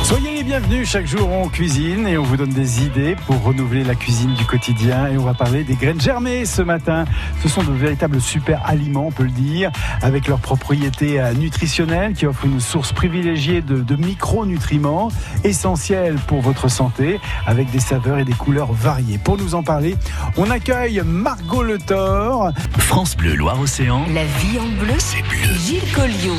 Soyez les bienvenus, chaque jour on cuisine et on vous donne des idées pour renouveler la cuisine du quotidien. Et on va parler des graines germées ce matin. Ce sont de véritables super aliments, on peut le dire, avec leurs propriétés nutritionnelles qui offrent une source privilégiée de micronutriments essentiels pour votre santé, avec des saveurs et des couleurs variées. Pour nous en parler, on accueille Margot Le Thor. France Bleu Loire-Océan. La vie en bleu, c'est bleu. Gilles Colliot.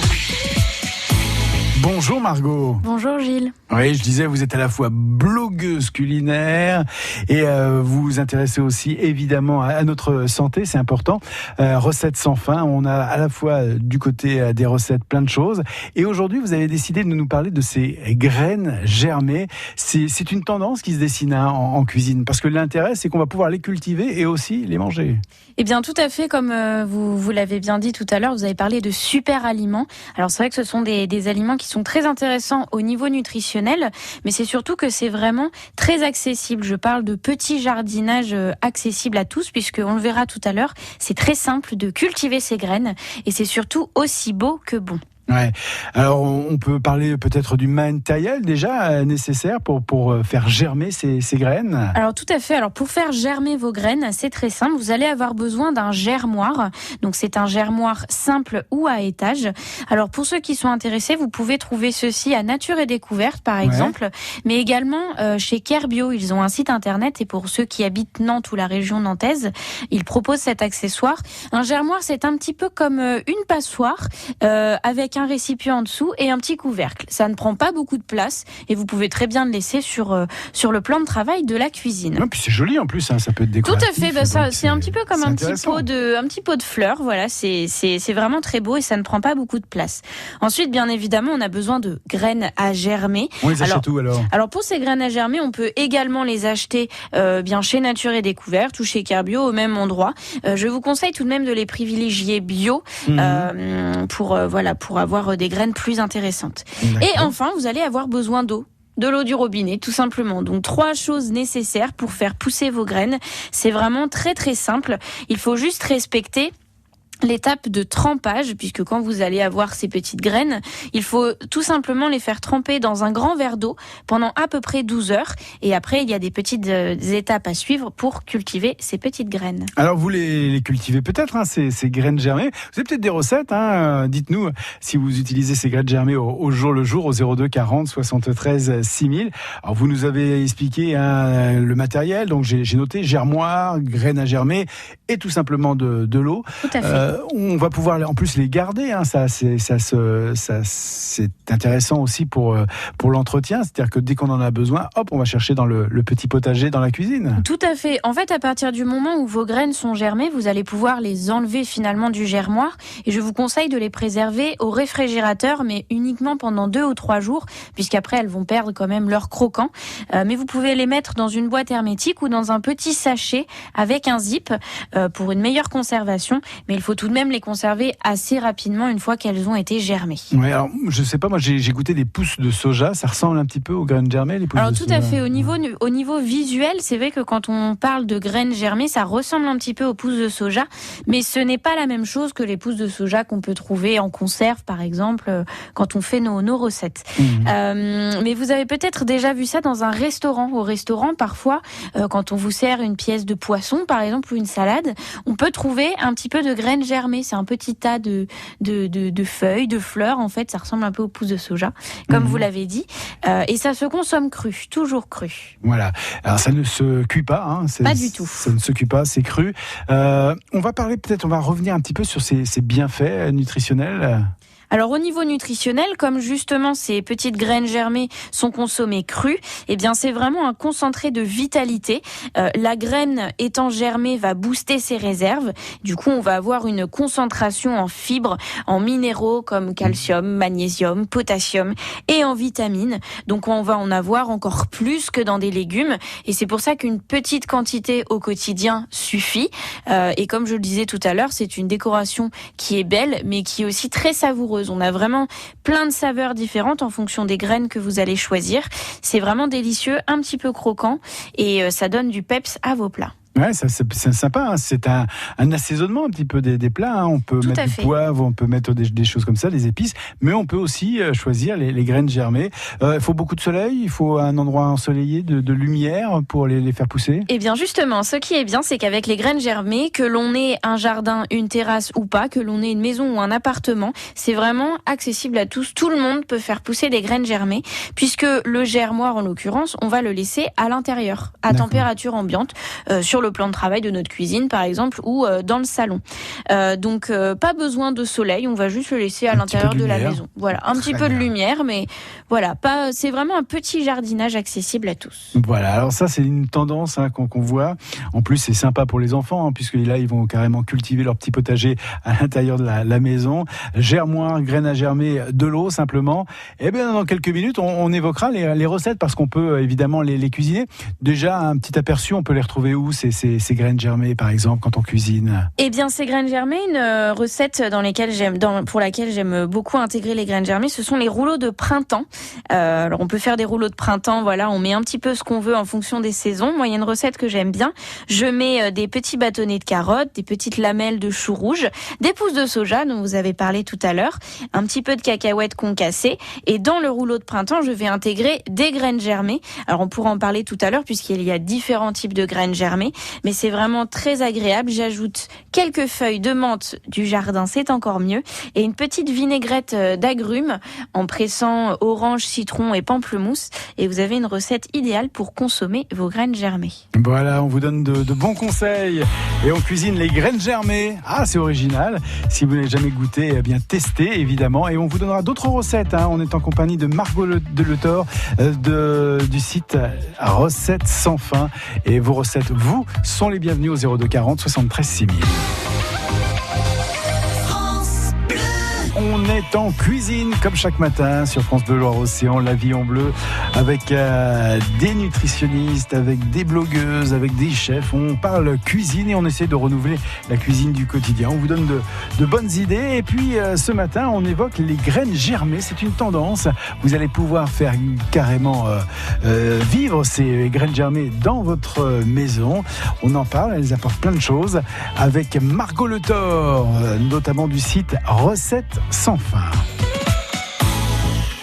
Bonjour Margot. Bonjour Gilles. Oui, je disais, vous êtes à la fois blogueuse culinaire et vous vous intéressez aussi évidemment à notre santé, c'est important. Recettes sans fin, on a à la fois du côté des recettes plein de choses. Et aujourd'hui, vous avez décidé de nous parler de ces graines germées. C'est une tendance qui se dessine en cuisine, parce que l'intérêt, c'est qu'on va pouvoir les cultiver et aussi les manger. Eh bien, tout à fait, comme vous l'avez bien dit tout à l'heure, vous avez parlé de super aliments. Alors, c'est vrai que ce sont des aliments qui sont très intéressants au niveau nutritionnel, mais c'est surtout que c'est vraiment très accessible. Je parle de petits jardinages accessibles à tous, puisqu'on le verra tout à l'heure, c'est très simple de cultiver ces graines et c'est surtout aussi beau que bon. Ouais. Alors, on peut parler peut-être du matériel déjà nécessaire pour faire germer ces graines. Alors, tout à fait. Alors, pour faire germer vos graines, c'est très simple. Vous allez avoir besoin d'un germoir. Donc, c'est un germoir simple ou à étage. Alors, pour ceux qui sont intéressés, vous pouvez trouver ceci à Nature et Découverte, par exemple, mais également chez Kerbio. Ils ont un site internet et pour ceux qui habitent Nantes ou la région nantaise, ils proposent cet accessoire. Un germoir, c'est un petit peu comme une passoire avec un récipient en dessous et un petit couvercle. Ça ne prend pas beaucoup de place et vous pouvez très bien le laisser sur le plan de travail de la cuisine. Non, puis c'est joli en plus, hein, ça peut être décoratif. Tout à fait, ça, c'est un petit peu comme un petit pot de fleurs. Voilà, c'est vraiment très beau et ça ne prend pas beaucoup de place. Ensuite, bien évidemment, on a besoin de graines à germer. On les achète où alors ? Alors pour ces graines à germer, on peut également les acheter bien chez Nature et Découverte ou chez Kerbio au même endroit. Je vous conseille tout de même de les privilégier bio pour avoir des graines plus intéressantes. D'accord. Et enfin, vous allez avoir besoin d'eau. De l'eau du robinet, tout simplement. Donc, 3 choses nécessaires pour faire pousser vos graines. C'est vraiment très, très simple. Il faut juste respecter l'étape de trempage, puisque quand vous allez avoir ces petites graines, il faut tout simplement les faire tremper dans un grand verre d'eau pendant à peu près 12 heures. Et après, il y a des petites étapes à suivre pour cultiver ces petites graines. Alors, vous les cultivez peut-être, hein, ces graines germées. Vous avez peut-être des recettes, hein, dites-nous si vous utilisez ces graines germées au jour le jour, au 02 40 73 6000. Alors, vous nous avez expliqué le matériel, donc j'ai noté germoire, graines à germer et tout simplement de l'eau. Tout à fait. On va pouvoir en plus les garder, hein, ça c'est intéressant aussi pour l'entretien, c'est-à-dire que dès qu'on en a besoin, hop, on va chercher dans le petit potager dans la cuisine. Tout à fait. En fait, à partir du moment où vos graines sont germées, vous allez pouvoir les enlever finalement du germoir et je vous conseille de les préserver au réfrigérateur, mais uniquement pendant 2 ou 3 jours, puisqu'après elles vont perdre quand même leur croquant. Mais vous pouvez les mettre dans une boîte hermétique ou dans un petit sachet avec un zip pour une meilleure conservation, mais il faut tout de même les conserver assez rapidement une fois qu'elles ont été germées. Oui, alors je sais pas, moi j'ai goûté des pousses de soja, ça ressemble un petit peu aux graines germées, les pousses alors, de soja. Alors tout à fait, au niveau visuel, c'est vrai que quand on parle de graines germées, ça ressemble un petit peu aux pousses de soja, mais ce n'est pas la même chose que les pousses de soja qu'on peut trouver en conserve, par exemple, quand on fait nos recettes. Mais vous avez peut-être déjà vu ça dans un restaurant. Au restaurant, parfois, quand on vous sert une pièce de poisson, par exemple, ou une salade, on peut trouver un petit peu de graines germées. C'est un petit tas de feuilles, de fleurs. En fait, ça ressemble un peu aux pousses de soja, comme vous l'avez dit. Et ça se consomme cru, toujours cru. Voilà. Alors, ça ne se cuit pas. Hein. Pas du tout. Ça ne se cuit pas, c'est cru. On va revenir un petit peu sur ces bienfaits nutritionnels. Alors au niveau nutritionnel, comme justement ces petites graines germées sont consommées crues, eh bien c'est vraiment un concentré de vitalité. La graine étant germée va booster ses réserves. Du coup, on va avoir une concentration en fibres, en minéraux comme calcium, magnésium, potassium et en vitamines. Donc on va en avoir encore plus que dans des légumes. Et c'est pour ça qu'une petite quantité au quotidien suffit. Et comme je le disais tout à l'heure, c'est une décoration qui est belle, mais qui est aussi très savoureuse. On a vraiment plein de saveurs différentes en fonction des graines que vous allez choisir. C'est vraiment délicieux, un petit peu croquant et ça donne du peps à vos plats. Ouais, c'est sympa. Hein. C'est un assaisonnement un petit peu des plats. Hein. On peut mettre du poivre, on peut mettre des choses comme ça, des épices, mais on peut aussi choisir les graines germées. Il faut beaucoup de soleil, il faut un endroit ensoleillé, de lumière pour les faire pousser. Eh bien justement, ce qui est bien, c'est qu'avec les graines germées, que l'on ait un jardin, une terrasse ou pas, que l'on ait une maison ou un appartement, c'est vraiment accessible à tous. Tout le monde peut faire pousser des graines germées, puisque le germoir, en l'occurrence, on va le laisser à l'intérieur, à température ambiante, sur le plan de travail de notre cuisine, par exemple, ou dans le salon. Donc, pas besoin de soleil, on va juste le laisser à l'intérieur de la maison. Voilà, un petit peu de lumière, mais voilà, c'est vraiment un petit jardinage accessible à tous. Voilà, alors ça, c'est une tendance qu'on voit. En plus, c'est sympa pour les enfants, hein, puisque là, ils vont carrément cultiver leur petit potager à l'intérieur de la maison. Germoir, graines à germer, de l'eau, simplement. Et bien, dans quelques minutes, on évoquera les recettes, parce qu'on peut évidemment les cuisiner. Déjà, un petit aperçu, on peut les retrouver où, ces graines germées, par exemple, quand on cuisine? Eh bien, ces graines germées, une recette pour laquelle j'aime beaucoup intégrer les graines germées, ce sont les rouleaux de printemps. Alors, on peut faire des rouleaux de printemps, voilà, on met un petit peu ce qu'on veut en fonction des saisons. Moi, il y a une recette que j'aime bien. Je mets des petits bâtonnets de carottes, des petites lamelles de choux rouges, des pousses de soja, dont vous avez parlé tout à l'heure, un petit peu de cacahuètes concassées, et dans le rouleau de printemps, je vais intégrer des graines germées. Alors, on pourra en parler tout à l'heure, puisqu'il y a différents types de graines germées, mais c'est vraiment très agréable. J'ajoute quelques feuilles de menthe du jardin, c'est encore mieux, et une petite vinaigrette d'agrumes en pressant orange, citron et pamplemousse, et vous avez une recette idéale pour consommer vos graines germées. Voilà, on vous donne de bons conseils et on cuisine les graines germées. Ah, c'est original. Si vous n'avez jamais goûté, eh bien testez évidemment, et on vous donnera d'autres recettes. Hein. On est en compagnie de Margot Delethor du site Recettes sans fin, et vos recettes, vous, sont les bienvenues au 02 40 73 6000. On est en cuisine comme chaque matin sur France Bleu Loire-Océan, la vie en bleu, avec des nutritionnistes, avec des blogueuses, avec des chefs. On parle cuisine et on essaie de renouveler la cuisine du quotidien. On vous donne de bonnes idées. Et puis ce matin, on évoque les graines germées. C'est une tendance. Vous allez pouvoir faire carrément vivre ces graines germées dans votre maison. On en parle, elles apportent plein de choses, avec Margot Delethor, notamment du site Recettes sans fin.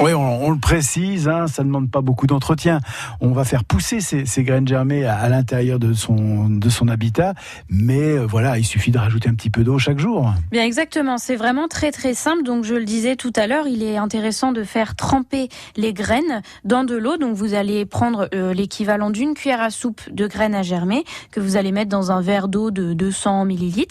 Oui, on le précise, hein, ça ne demande pas beaucoup d'entretien. On va faire pousser ces graines germées à l'intérieur de son habitat, mais voilà, il suffit de rajouter un petit peu d'eau chaque jour. Bien exactement, c'est vraiment très très simple. Donc je le disais tout à l'heure, il est intéressant de faire tremper les graines dans de l'eau. Donc vous allez prendre l'équivalent d'une cuillère à soupe de graines à germer que vous allez mettre dans un verre d'eau de 200 ml.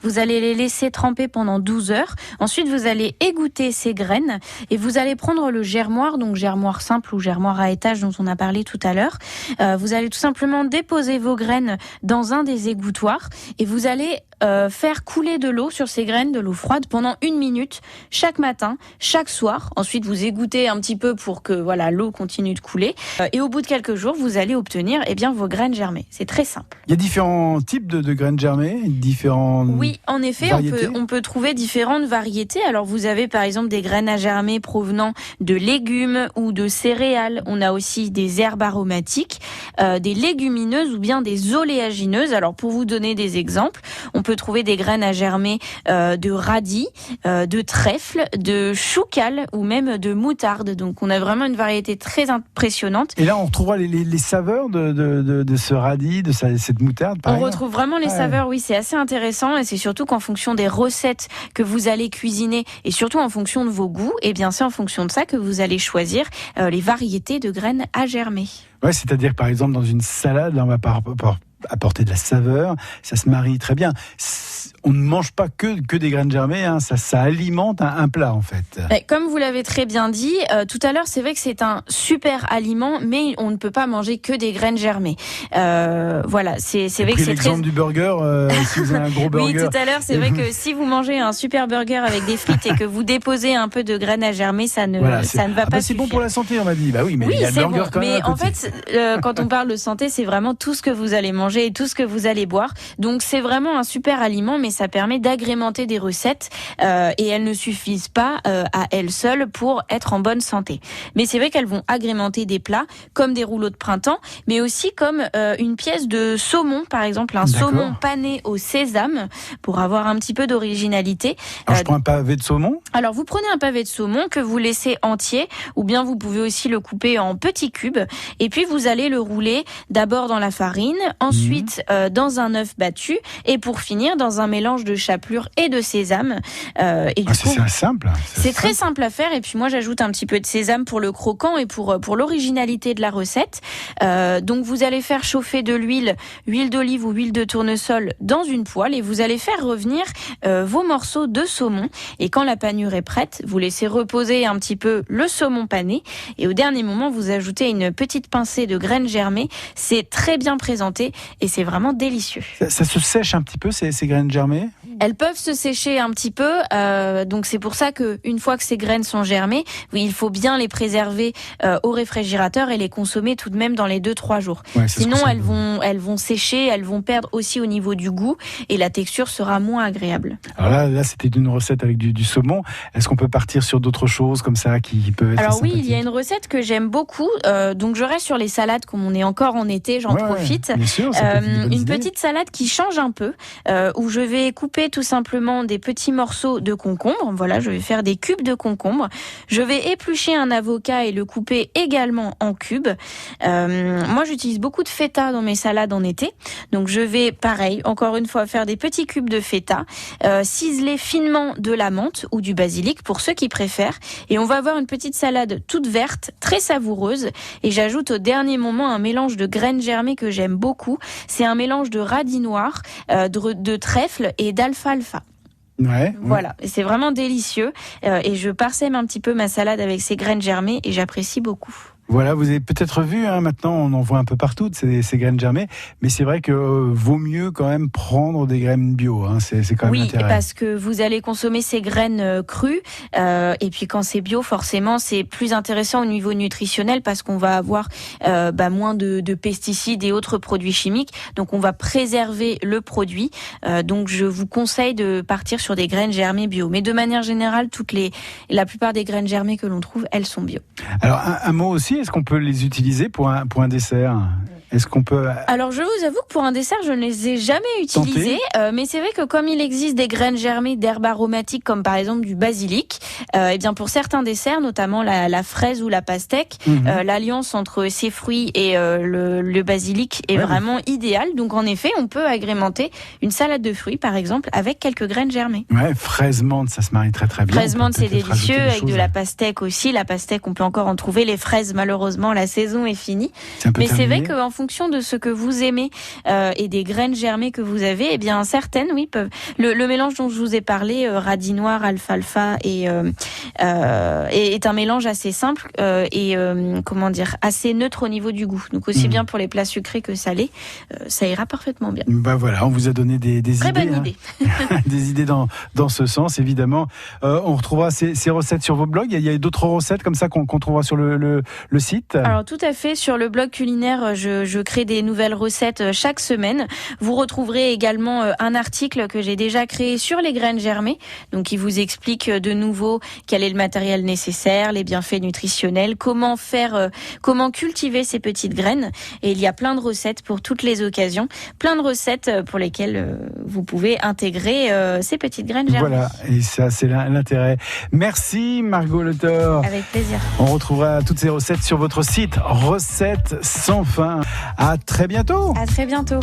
Vous allez les laisser tremper pendant 12 heures. Ensuite, vous allez égoutter ces graines et vous allez prendre le germoir, donc germoir simple ou germoir à étage dont on a parlé tout à l'heure. Vous allez tout simplement déposer vos graines dans un des égouttoirs et vous allez faire couler de l'eau sur ces graines, de l'eau froide pendant 1 minute chaque matin, chaque soir. Ensuite, vous égouttez un petit peu pour que voilà l'eau continue de couler. Et au bout de quelques jours, vous allez obtenir vos graines germées. C'est très simple. Il y a différents types de graines germées, différentes. Oui, en effet, on peut trouver différentes variétés. Alors, vous avez par exemple des graines à germer provenant de légumes ou de céréales. On a aussi des herbes aromatiques, des légumineuses ou bien des oléagineuses. Alors, pour vous donner des exemples, on peut trouver des graines à germer de radis, de trèfle, de choucale ou même de moutarde. Donc on a vraiment une variété très impressionnante. Et là on retrouvera les saveurs de ce radis, de cette moutarde. On retrouve vraiment les saveurs, oui, c'est assez intéressant, et c'est surtout qu'en fonction des recettes que vous allez cuisiner et surtout en fonction de vos goûts, et bien c'est en fonction de ça que vous allez choisir les variétés de graines à germer. Ouais, c'est-à-dire par exemple dans une salade, là, on va apporter de la saveur, ça se marie très bien. On ne mange pas que des graines germées, hein, ça alimente un plat en fait. Comme vous l'avez très bien dit, tout à l'heure, c'est vrai que c'est un super aliment, mais on ne peut pas manger que des graines germées. Voilà, c'est vrai que c'est l'exemple du burger, si vous avez un gros burger. Oui, tout à l'heure, c'est vrai que si vous mangez un super burger avec des frites et que vous déposez un peu de graines à germer, ça ne va pas c'est suffire. bon pour la santé, on m'a dit. Bah oui, mais il y a le burger bon, quand même. Mais en fait, quand on parle de santé, c'est vraiment tout ce que vous allez manger et tout ce que vous allez boire. Donc c'est vraiment un super aliment, mais mais ça permet d'agrémenter des recettes et elles ne suffisent pas à elles seules pour être en bonne santé. Mais c'est vrai qu'elles vont agrémenter des plats comme des rouleaux de printemps, mais aussi comme une pièce de saumon, par exemple un saumon pané au sésame, pour avoir un petit peu d'originalité. Alors je prends un pavé de saumon. Alors vous prenez un pavé de saumon que vous laissez entier, ou bien vous pouvez aussi le couper en petits cubes, et puis vous allez le rouler d'abord dans la farine, ensuite dans un œuf battu, et pour finir dans un mélange de chapelure et de sésame. Et du coup, c'est simple. C'est très simple à faire, et puis moi j'ajoute un petit peu de sésame pour le croquant et pour l'originalité de la recette. Donc vous allez faire chauffer de l'huile d'olive ou huile de tournesol dans une poêle, et vous allez faire revenir vos morceaux de saumon. Et quand la panure est prête, vous laissez reposer un petit peu le saumon pané, et au dernier moment vous ajoutez une petite pincée de graines germées. C'est très bien présenté et c'est vraiment délicieux. Ça se sèche un petit peu ces graines germées ? Elles peuvent se sécher un petit peu, donc c'est pour ça qu'une fois que ces graines sont germées, oui, il faut bien les préserver au réfrigérateur et les consommer tout de même dans les 2-3 jours. Ouais, sinon elles vont sécher, elles vont perdre aussi au niveau du goût et la texture sera moins agréable. Alors là c'était une recette avec du saumon. Est-ce qu'on peut partir sur d'autres choses comme ça qui peuvent être Alors oui, il y a une recette que j'aime beaucoup, donc je reste sur les salades comme on est encore en été, j'en profite. Bien sûr, une petite salade qui change un peu, où je vais couper tout simplement des petits morceaux de concombre. Voilà, je vais faire des cubes de concombre. Je vais éplucher un avocat et le couper également en cubes. Moi, j'utilise beaucoup de feta dans mes salades en été. Donc, je vais, pareil, encore une fois, faire des petits cubes de feta, ciseler finement de la menthe ou du basilic pour ceux qui préfèrent. Et on va avoir une petite salade toute verte, très savoureuse. Et j'ajoute au dernier moment un mélange de graines germées que j'aime beaucoup. C'est un mélange de radis noirs, de trèfle et d'alfalfa. Voilà, et c'est vraiment délicieux et je parsème un petit peu ma salade avec ces graines germées et j'apprécie beaucoup. Voilà, vous avez peut-être vu, maintenant on en voit un peu partout ces graines germées, mais c'est vrai que vaut mieux quand même prendre des graines bio, c'est quand même l'intérêt. Oui, parce que vous allez consommer ces graines crues, et puis quand c'est bio, forcément c'est plus intéressant au niveau nutritionnel parce qu'on va avoir moins de pesticides et autres produits chimiques, donc on va préserver le produit, donc je vous conseille de partir sur des graines germées bio, mais de manière générale, la plupart des graines germées que l'on trouve, elles sont bio. Alors un mot aussi, est-ce qu'on peut les utiliser pour un dessert ? Est-ce qu'on peut... Alors je vous avoue que pour un dessert je ne les ai jamais utilisés, mais c'est vrai que comme il existe des graines germées d'herbes aromatiques comme par exemple du basilic, et bien pour certains desserts, notamment la fraise ou la pastèque, l'alliance entre ces fruits et le basilic est vraiment idéale. Donc en effet on peut agrémenter une salade de fruits par exemple avec quelques graines germées. Ouais, fraise menthe ça se marie très très bien. Fraise menthe c'est délicieux, avec de la pastèque aussi. La pastèque on peut encore en trouver, les fraises malheureusement la saison est finie. Mais c'est vrai qu'en fonction de ce que vous aimez et des graines germées que vous avez, eh bien certaines peuvent. Le mélange dont je vous ai parlé, radis noir, alfalfa est un mélange assez simple et assez neutre au niveau du goût. Donc aussi bien pour les plats sucrés que salés, ça ira parfaitement bien. Voilà, on vous a donné des très idées. Bonne idée. Des idées dans ce sens, évidemment. On retrouvera ces recettes sur vos blogs. Il y a d'autres recettes comme ça qu'on trouvera sur le site. Alors tout à fait, sur le blog culinaire, je crée des nouvelles recettes chaque semaine. Vous retrouverez également un article que j'ai déjà créé sur les graines germées, donc qui vous explique de nouveau quel est le matériel nécessaire, les bienfaits nutritionnels, comment cultiver ces petites graines. Et il y a plein de recettes pour toutes les occasions, plein de recettes pour lesquelles vous pouvez intégrer ces petites graines germées. Voilà, et ça c'est l'intérêt. Merci Margot Le Thor. Avec plaisir. On retrouvera toutes ces recettes sur votre site Recettes sans fin. À très bientôt. À très bientôt.